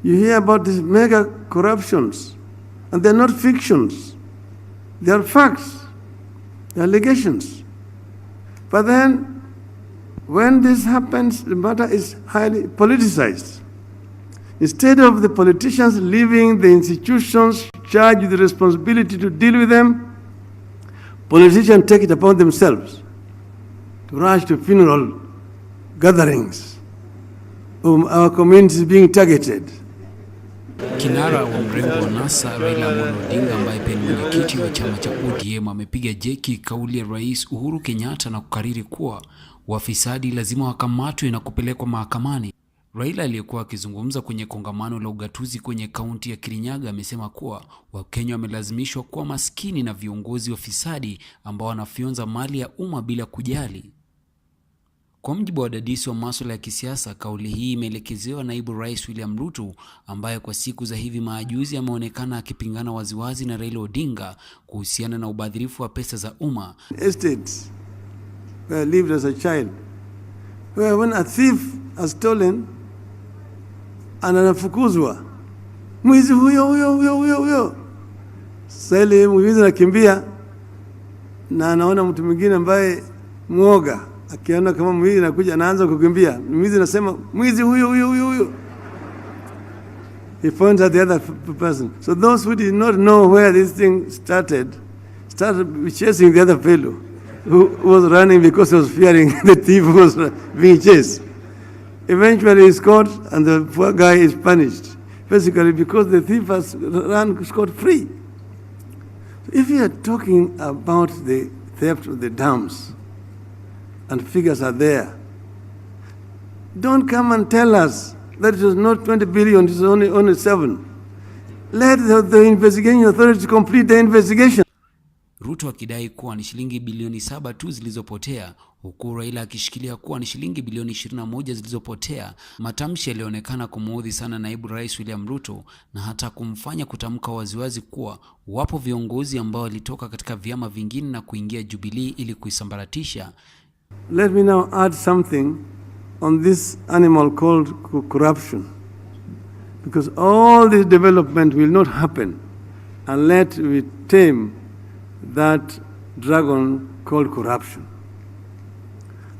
You hear about these mega corruptions, and they're not fictions. They are facts, they're allegations. But then, when this happens, the matter is highly politicized. Instead of the politicians leaving the institutions charged with the responsibility to deal with them, politicians take it upon themselves to rush to funeral gatherings of our communities being targeted. Kinara wa mrengo wa NASA Raila Odinga ambaye pia ni mwenyekiti wa chama cha ODM amepiga jeki kauli ya Rais Uhuru Kenyatta na kukariri kuwa wafisadi lazima wakamatwe na kupelekwa mahakamani. Raila aliyekuwa akizungumza kwenye kongamano la ugatuzi kwenye kaunti ya Kirinyaga amesema kuwa Wakenya wamelazimishwa kuwa maskini na viongozi wafisadi ambao wanafyonza mali ya umma bila kujali. Kwa mjibu wa wadadisi wa masuala ya kisiasa, kauli hii imeelekezewa naibu Rais Willian Ruto ambaye kwa siku za hivi majuzi ameonekana akipingana waziwazi na Raila Odinga kuhusiana na ubadhirifu wa pesa za umma. Estates where I lived as a child, where when a thief has stolen and anafukuzwa, mwizi huyo. Sasa ile mwizi anakimbia na anaona mtu mwingine ambaye mwoga, akiona kama mwizi anakuja anaanza kukimbia. Mwizi anasema mwizi huyo. He points at the other person. So those who did not know where this thing started chasing the other fellow who was running because he was fearing the thief who was being chased. Eventually he's caught and the poor guy is punished, basically because the thief has run scot-free. So if you are talking about the theft of the dams, and figures are there, don't come and tell us that it was not 20 billion, it was only 7. Let the investigation authorities complete the investigation. Ruto akidai kuwa ni shilingi bilioni 7 tu zilizopotea, huku Raila akishikilia kuwa ni shilingi bilioni 21 zilizopotea. Matamshi yalionekana kumuudhi sana naibu Rais Willian Ruto na hata kumfanya kutamka waziwazi kuwa wapo viongozi ambao walitoka katika vyama vingine na kuingia Jubilee ili kuisambaratisha. Let me now add something on this animal called corruption, because all this development will not happen unless we tame that dragon called corruption.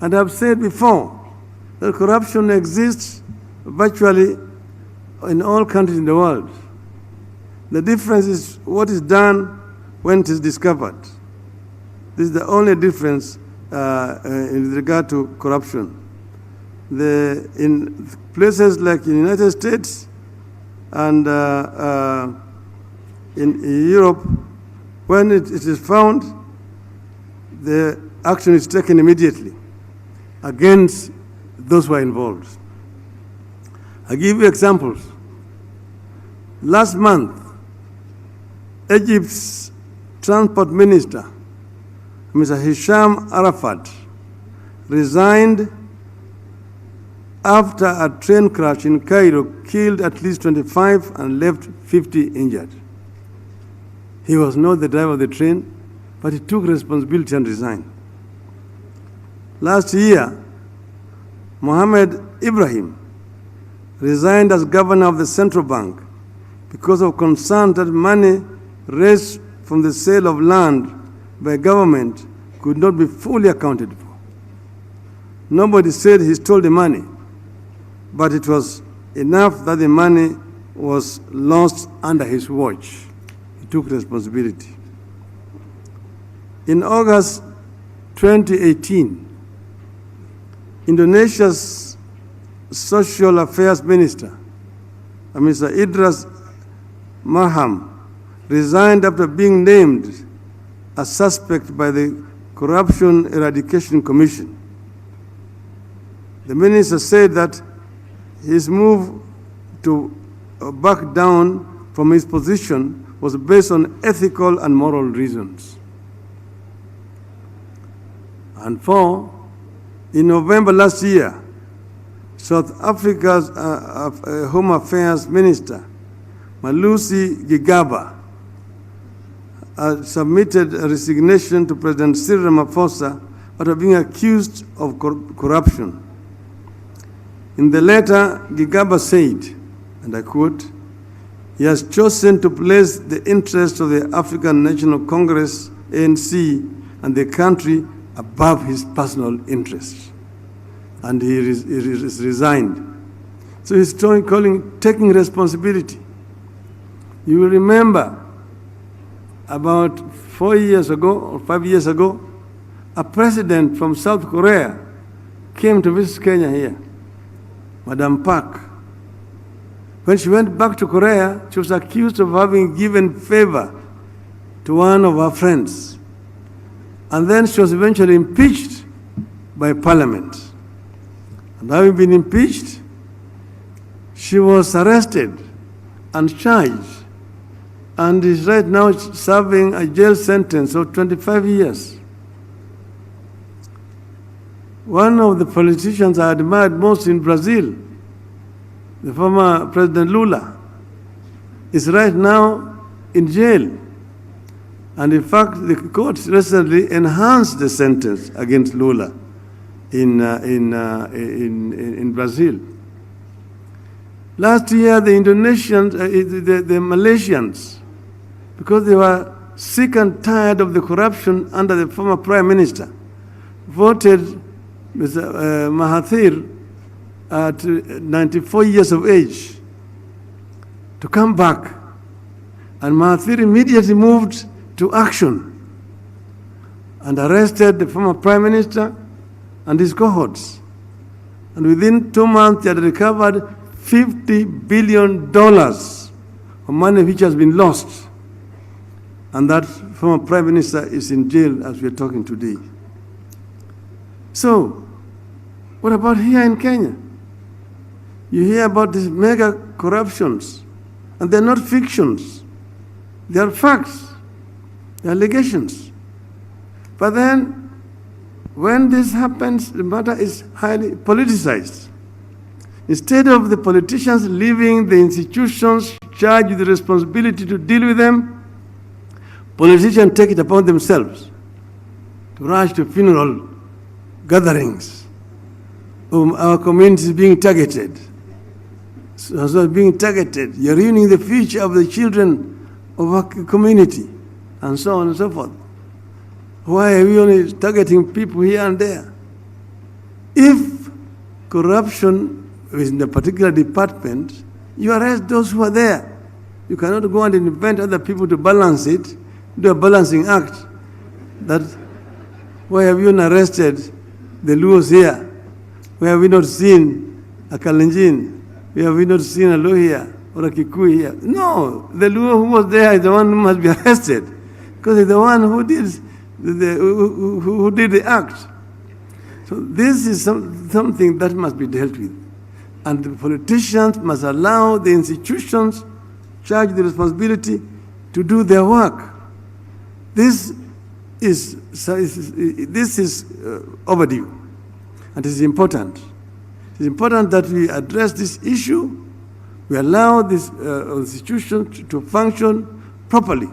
And I've said before that corruption exists virtually in all countries in the world. The difference is what is done when it is discovered. This is the only difference in regard to corruption. In places like the United States and in Europe, when it is found, the action is taken immediately against those who are involved. I'll give you examples. Last month, Egypt's transport minister, Mr. Hisham Arafat, resigned after a train crash in Cairo killed at least 25 and left 50 injured. He was not the driver of the train, but he took responsibility and resigned. Last year, Mohammed Ibrahim resigned as governor of the central bank because of concern that money raised from the sale of land by government could not be fully accounted for. Nobody said he stole the money, but it was enough that the money was lost under his watch. He took responsibility. In August 2018, Indonesia's Social Affairs Minister, Mr. Idris Marham, resigned after being named a suspect by the Corruption Eradication Commission. The minister said that his move to back down from his position was based on ethical and moral reasons. And in November last year, South Africa's Home Affairs Minister, Malusi Gigaba, submitted a resignation to President Cyril Ramaphosa after being accused of corruption. In the letter, Gigaba said, and I quote, "He has chosen to place the interests of the African National Congress, ANC, and the country above his personal interests." And he is resigned. So he's taking responsibility. You will remember about 4 years ago or 5 years ago, a president from South Korea came to visit Kenya here, Madam Park. When she went back to Korea, she was accused of having given favor to one of her friends. And then she was eventually impeached by Parliament. And having been impeached, she was arrested and charged and is right now serving a jail sentence of 25 years. One of the politicians I admired most in Brazil, the former President Lula, is right now in jail. And in fact, the court recently enhanced the sentence against Lula in Brazil. Last year, the Indonesians, the Malaysians, because they were sick and tired of the corruption under the former prime minister, voted Mr. Mahathir at 94 years of age to come back. And Mahathir immediately moved to action and arrested the former prime minister and his cohorts. And within 2 months, they had recovered $50 billion of money which has been lost. And that former prime minister is in jail as we are talking today. So, what about here in Kenya? You hear about these mega corruptions, and they're not fictions. They are facts. They are allegations. But then, when this happens, the matter is highly politicized. Instead of the politicians leaving the institutions charged with the responsibility to deal with them, politicians take it upon themselves to rush to funeral gatherings. Our community is being targeted. So being targeted, you're ruining the future of the children of our community, and so on and so forth. Why are we only targeting people here and there? If corruption is in a particular department, you arrest those who are there. You cannot go and invent other people to balance it, do a balancing act. That, why have you not arrested the Luos here? Why have we not seen a Kalenjin? Why have we not seen a Lohia or a Kikuyu here? No, the Luo who was there is the one who must be arrested, because he's the one who did who did the act. So this is something that must be dealt with. And the politicians must allow the institutions charged with the responsibility to do their work. This is overdue, and it is important. It is important that we address this issue. We allow this institution to function properly.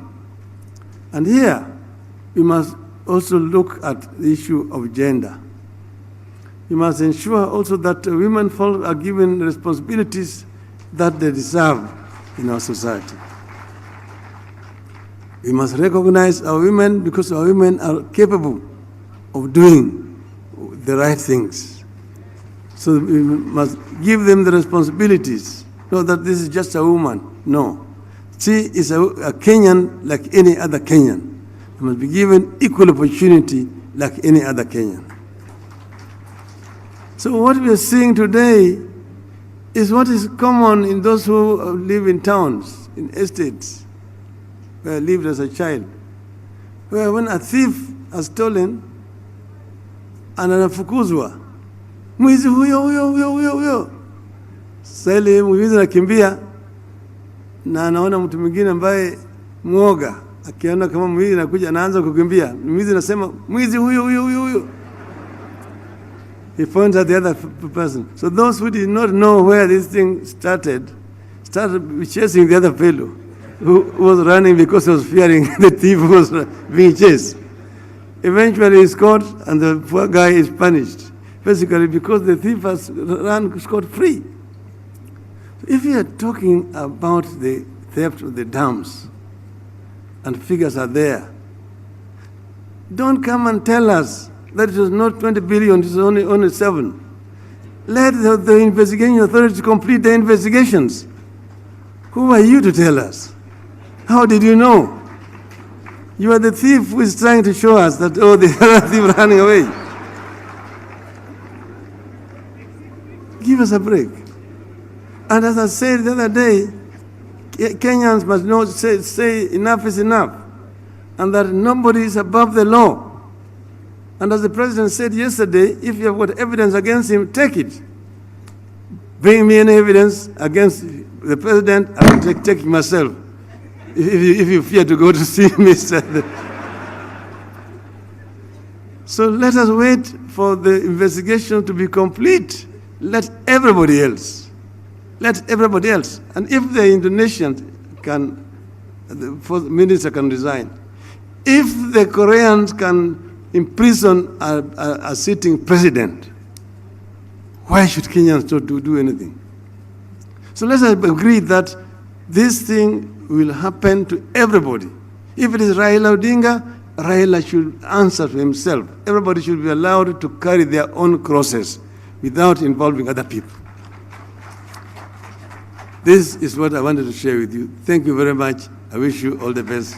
And here, we must also look at the issue of gender. We must ensure also that women are given responsibilities that they deserve in our society. We must recognize our women because our women are capable of doing the right things. So we must give them the responsibilities. Not that this is just a woman. No. She is a Kenyan like any other Kenyan. She must be given equal opportunity like any other Kenyan. So what we are seeing today is what is common in those who live in towns, in estates, where I lived as a child, where when a thief has stolen and anafukuzwa, mwizi huyo. Sasa ile mwizi anakimbia na anaona mtu mwingine ambaye mwoga, akiona kama mwizi anakuja anaanza kukimbia, mwizi anasema mwizi huyo. He points at the other person. So those who did not know where this thing started chasing the other fellow who was running because he was fearing the thief who was being chased. Eventually he's caught and the poor guy is punished, basically because the thief has run scot-free. If you are talking about the theft of the dams, and figures are there, don't come and tell us that it was not 20 billion, it was only 7. Let the investigation authorities complete the investigations. Who are you to tell us? How did you know? You are the thief who is trying to show us that, oh, the other thief running away. Give us a break. And as I said the other day, Kenyans must not say enough is enough, and that nobody is above the law. And as the president said yesterday, if you have got evidence against him, take it. Bring me any evidence against the president, I will take it myself. If you fear to go to see me. So let us wait for the investigation to be complete. Let everybody else. And if the Indonesians can, the first minister can resign. If the Koreans can imprison a sitting president, why should Kenyans not do anything? So let us agree that this thing will happen to everybody. If it is Raila Odinga, Raila should answer to himself. Everybody should be allowed to carry their own crosses without involving other people. This is what I wanted to share with you. Thank you very much. I wish you all the best.